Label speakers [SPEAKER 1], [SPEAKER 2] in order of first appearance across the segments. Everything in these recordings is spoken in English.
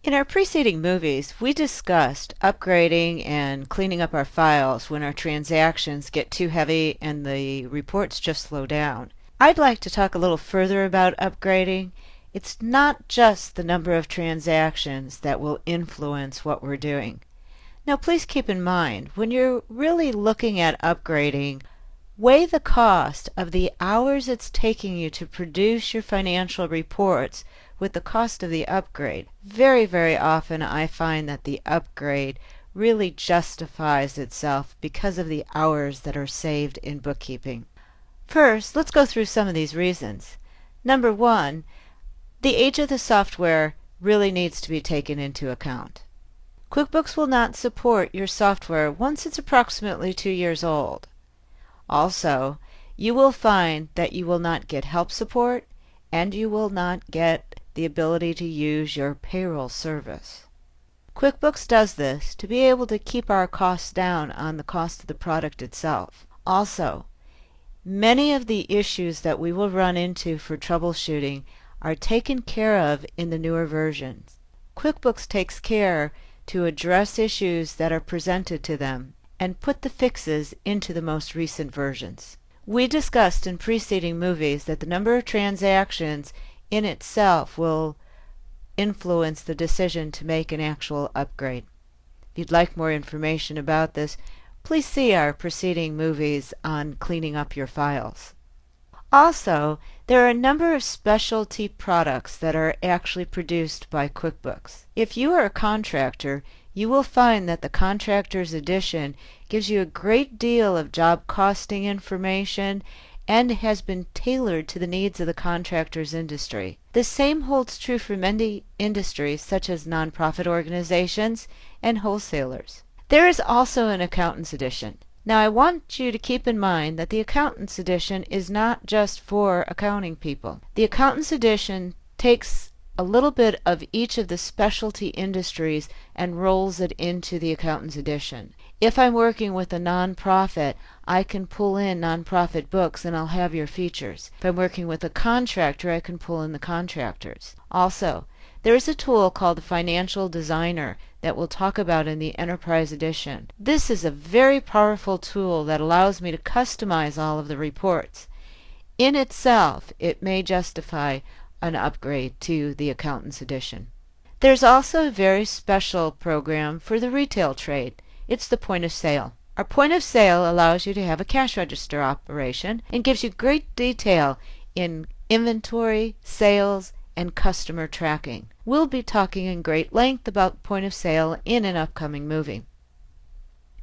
[SPEAKER 1] In our preceding movies, we discussed upgrading and cleaning up our files when our transactions get too heavy and the reports just slow down. I'd like to talk a little further about upgrading. It's not just the number of transactions that will influence what we're doing. Now, please keep in mind, when you're really looking at upgrading, weigh the cost of the hours it's taking you to produce your financial reports with the cost of the upgrade. Very, very often I find that the upgrade really justifies itself because of the hours that are saved in bookkeeping. First, let's go through some of these reasons. Number one, the age of the software really needs to be taken into account. QuickBooks will not support your software once it's approximately 2 years old. Also, you will find that you will not get help support and you will not get the ability to use your payroll service. QuickBooks does this to be able to keep our costs down on the cost of the product itself. Also, many of the issues that we will run into for troubleshooting are taken care of in the newer versions. QuickBooks takes care to address issues that are presented to them and put the fixes into the most recent versions. We discussed in preceding movies that the number of transactions in itself will influence the decision to make an actual upgrade. If you'd like more information about this, please see our preceding movies on cleaning up your files. Also, there are a number of specialty products that are actually produced by QuickBooks. If you are a contractor, you will find that the Contractor's Edition gives you a great deal of job costing information and has been tailored to the needs of the contractors industry. The same holds true for many industries such as nonprofit organizations and wholesalers. There is also an Accountant's Edition. Now I want you to keep in mind that the Accountant's Edition is not just for accounting people. The Accountant's Edition takes a little bit of each of the specialty industries and rolls it into the Accountant's Edition. If I'm working with a nonprofit, I can pull in nonprofit books and I'll have your features. If I'm working with a contractor, I can pull in the contractors. Also, there is a tool called the Financial Designer that we'll talk about in the Enterprise Edition. This is a very powerful tool that allows me to customize all of the reports. In itself, it may justify an upgrade to the Accountant's Edition. There's also a very special program for the retail trade. It's the Point of Sale. Our Point of Sale allows you to have a cash register operation and gives you great detail in inventory, sales, and customer tracking. We'll be talking in great length about Point of Sale in an upcoming movie.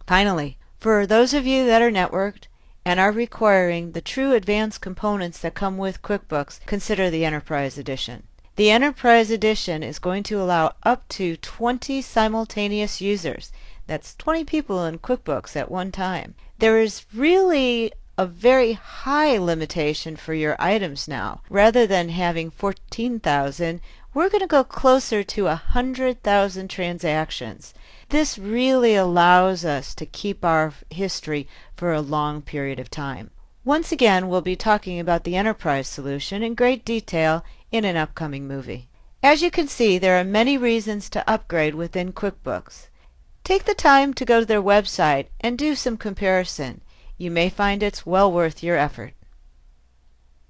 [SPEAKER 1] Finally, for those of you that are networked and are requiring the true advanced components that come with QuickBooks, consider the Enterprise Edition. The Enterprise Edition is going to allow up to 20 simultaneous users. That's 20 people in QuickBooks at one time. There is really a very high limitation for your items now. Rather than having 14,000, we're going to go closer to 100,000 transactions. This really allows us to keep our history for a long period of time. Once again, we'll be talking about the Enterprise solution in great detail in an upcoming movie. As you can see, there are many reasons to upgrade within QuickBooks. Take the time to go to their website and do some comparison. You may find it's well worth your effort.